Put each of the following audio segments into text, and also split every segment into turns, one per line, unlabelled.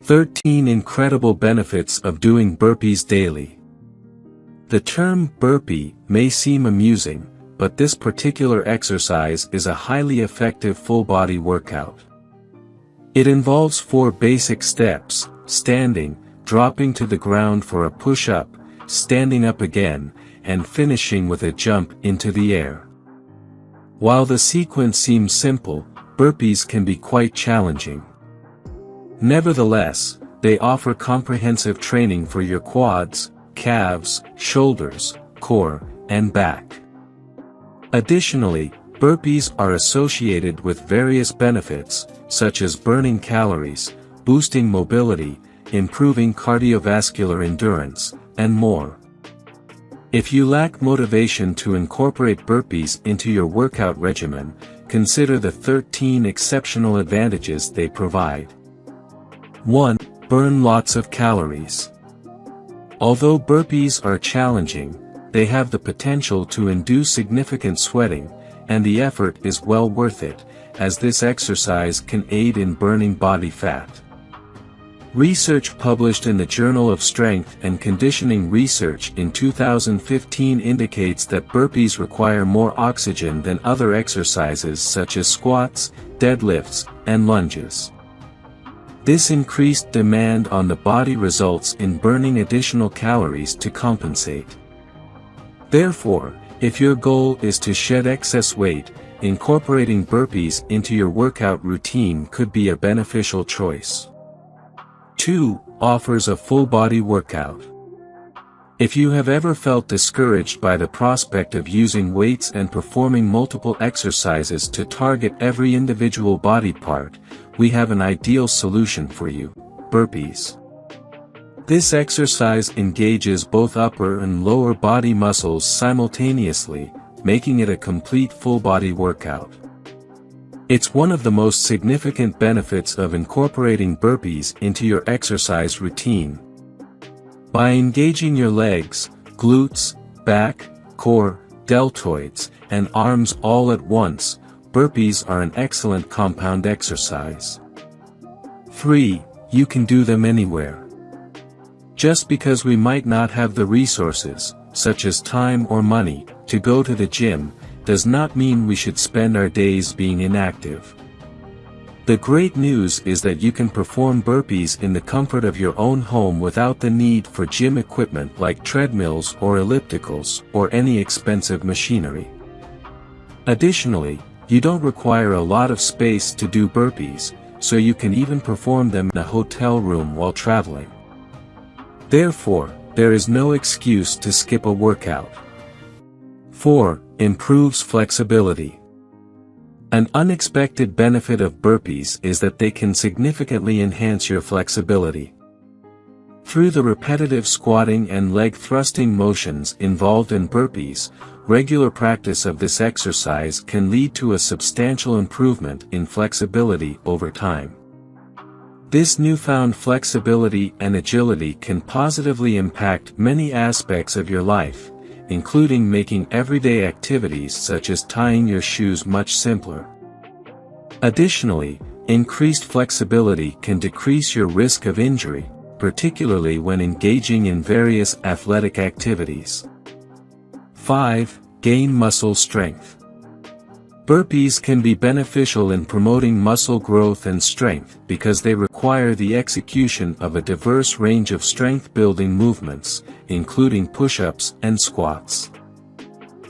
13 Incredible Benefits of Doing Burpees Daily. The term burpee may seem amusing, but this particular exercise is a highly effective full-body workout. It involves 4 basic steps: standing, dropping to the ground for a push-up, standing up again, and finishing with a jump into the air. While the sequence seems simple, burpees can be quite challenging. Nevertheless, they offer comprehensive training for your quads, calves, shoulders, core, and back. Additionally, burpees are associated with various benefits, such as burning calories, boosting mobility, improving cardiovascular endurance, and more. If you lack motivation to incorporate burpees into your workout regimen, consider the 13 exceptional advantages they provide. 1. Burn lots of calories. Although burpees are challenging, they have the potential to induce significant sweating, and the effort is well worth it, as this exercise can aid in burning body fat. Research published in the Journal of Strength and Conditioning Research in 2015 indicates that burpees require more oxygen than other exercises such as squats, deadlifts, and lunges. This increased demand on the body results in burning additional calories to compensate. Therefore, if your goal is to shed excess weight, incorporating burpees into your workout routine could be a beneficial choice. 2. Offers a full-body workout. If you have ever felt discouraged by the prospect of using weights and performing multiple exercises to target every individual body part, we have an ideal solution for you: burpees. This exercise engages both upper and lower body muscles simultaneously, making it a complete full-body workout. It's one of the most significant benefits of incorporating burpees into your exercise routine. By engaging your legs, glutes, back, core, deltoids, and arms all at once, burpees are an excellent compound exercise. 3. You can do them anywhere. Just because we might not have the resources, such as time or money, to go to the gym, does not mean we should spend our days being inactive. The great news is that you can perform burpees in the comfort of your own home without the need for gym equipment like treadmills or ellipticals, or any expensive machinery. Additionally, you don't require a lot of space to do burpees, so you can even perform them in a hotel room while traveling. Therefore, there is no excuse to skip a workout. 4. Improves flexibility. An unexpected benefit of burpees is that they can significantly enhance your flexibility. Through the repetitive squatting and leg thrusting motions involved in burpees, regular practice of this exercise can lead to a substantial improvement in flexibility over time. This newfound flexibility and agility can positively impact many aspects of your life, including making everyday activities such as tying your shoes much simpler. Additionally, increased flexibility can decrease your risk of injury, particularly when engaging in various athletic activities. 5. Gain muscle strength. Burpees can be beneficial in promoting muscle growth and strength because they require the execution of a diverse range of strength-building movements, including push-ups and squats.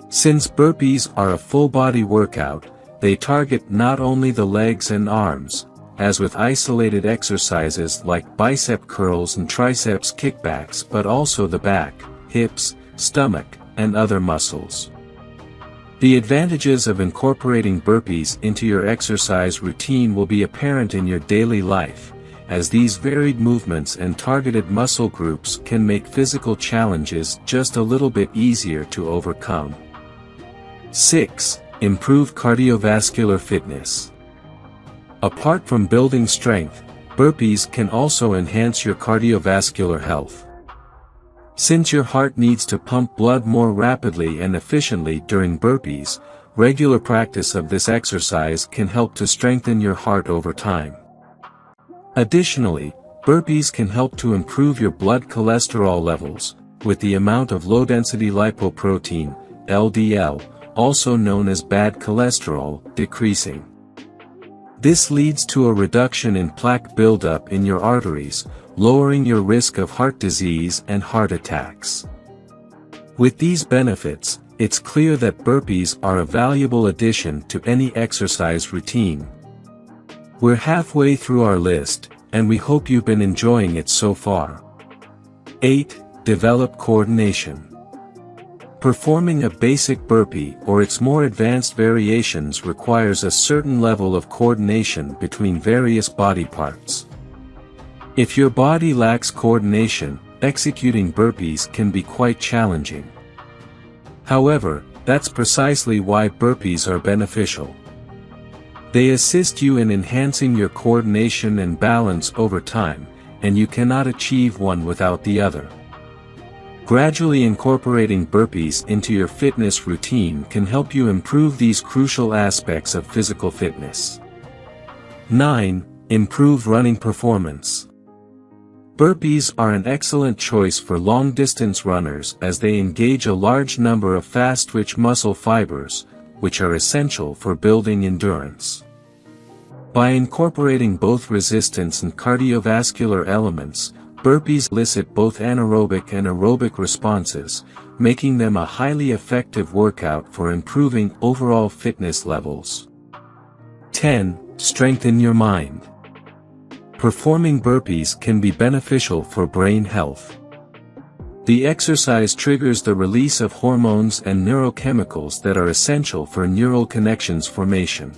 Since burpees are a full-body workout, they target not only the legs and arms, as with isolated exercises like bicep curls and triceps kickbacks, but also the back, hips, stomach, and other muscles. The advantages of incorporating burpees into your exercise routine will be apparent in your daily life, as these varied movements and targeted muscle groups can make physical challenges just a little bit easier to overcome. 6. Improve cardiovascular fitness. Apart from building strength, burpees can also enhance your cardiovascular health. Since your heart needs to pump blood more rapidly and efficiently during burpees, regular practice of this exercise can help to strengthen your heart over time. Additionally, burpees can help to improve your blood cholesterol levels, with the amount of low-density lipoprotein, LDL, also known as bad cholesterol, decreasing. This leads to a reduction in plaque buildup in your arteries, lowering your risk of heart disease and heart attacks. With these benefits, it's clear that burpees are a valuable addition to any exercise routine. We're halfway through our list, and we hope you've been enjoying it so far. 8. Develop coordination. Performing a basic burpee or its more advanced variations requires a certain level of coordination between various body parts. If your body lacks coordination, executing burpees can be quite challenging. However, that's precisely why burpees are beneficial. They assist you in enhancing your coordination and balance over time, and you cannot achieve one without the other. Gradually incorporating burpees into your fitness routine can help you improve these crucial aspects of physical fitness. 9. Improve running performance. Burpees are an excellent choice for long-distance runners as they engage a large number of fast-twitch muscle fibers, which are essential for building endurance. By incorporating both resistance and cardiovascular elements, burpees elicit both anaerobic and aerobic responses, making them a highly effective workout for improving overall fitness levels. 10. Strengthen your mind. Performing burpees can be beneficial for brain health. The exercise triggers the release of hormones and neurochemicals that are essential for neural connections formation.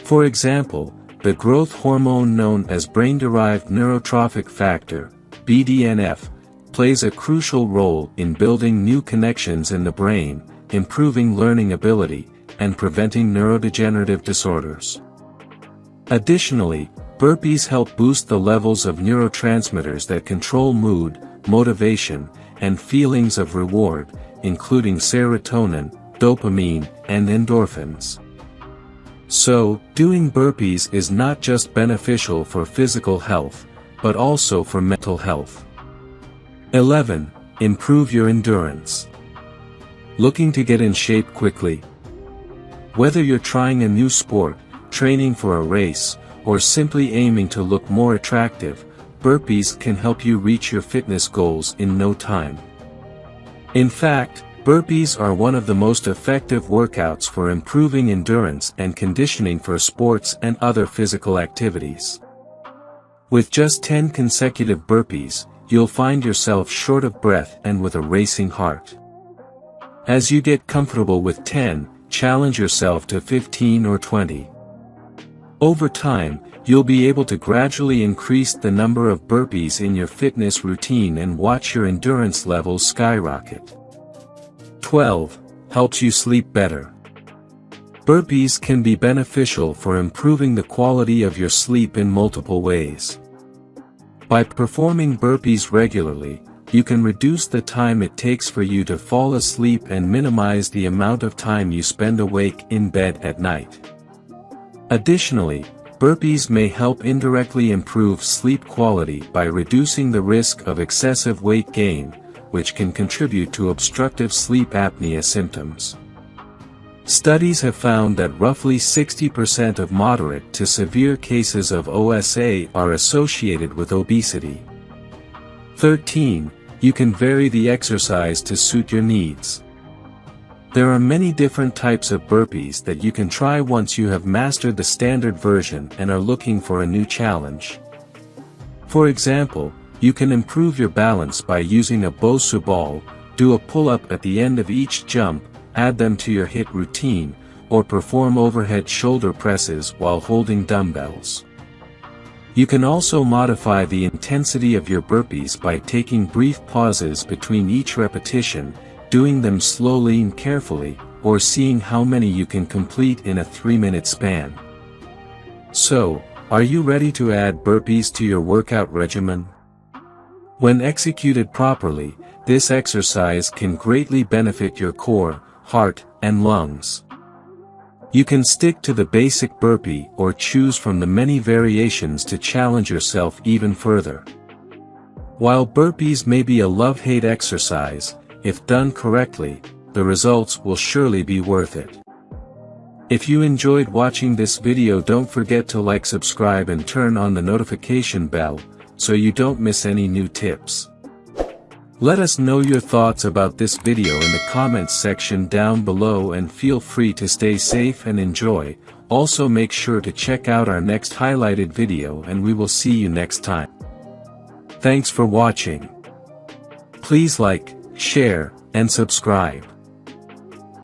For example, the growth hormone known as brain-derived neurotrophic factor, BDNF, plays a crucial role in building new connections in the brain, improving learning ability, and preventing neurodegenerative disorders. Additionally, burpees help boost the levels of neurotransmitters that control mood, motivation, and feelings of reward, including serotonin, dopamine, and endorphins. So, doing burpees is not just beneficial for physical health, but also for mental health. 11. Improve your endurance. Looking to get in shape quickly? Whether you're trying a new sport, training for a race, or simply aiming to look more attractive, burpees can help you reach your fitness goals in no time. In fact, burpees are one of the most effective workouts for improving endurance and conditioning for sports and other physical activities. With just 10 consecutive burpees, you'll find yourself short of breath and with a racing heart. As you get comfortable with 10, challenge yourself to 15 or 20. Over time, you'll be able to gradually increase the number of burpees in your fitness routine and watch your endurance levels skyrocket. 12. Helps you sleep better. Burpees can be beneficial for improving the quality of your sleep in multiple ways. By performing burpees regularly, you can reduce the time it takes for you to fall asleep and minimize the amount of time you spend awake in bed at night. Additionally, burpees may help indirectly improve sleep quality by reducing the risk of excessive weight gain, which can contribute to obstructive sleep apnea symptoms. Studies have found that roughly 60% of moderate to severe cases of OSA are associated with obesity. 13. You can vary the exercise to suit your needs. There are many different types of burpees that you can try once you have mastered the standard version and are looking for a new challenge. For example, you can improve your balance by using a Bosu ball, do a pull-up at the end of each jump, add them to your HIIT routine, or perform overhead shoulder presses while holding dumbbells. You can also modify the intensity of your burpees by taking brief pauses between each repetition, doing them slowly and carefully, or seeing how many you can complete in a 3-minute span. So, are you ready to add burpees to your workout regimen? When executed properly, this exercise can greatly benefit your core, heart, and lungs. You can stick to the basic burpee or choose from the many variations to challenge yourself even further. While burpees may be a love-hate exercise, if done correctly, the results will surely be worth it. If you enjoyed watching this video, don't forget to like, subscribe and turn on the notification bell, so you don't miss any new tips. Let us know your thoughts about this video in the comments section down below, and feel free to stay safe and enjoy. Also make sure to check out our next highlighted video, and we will see you next time. Thanks for watching. Please like, share, and subscribe.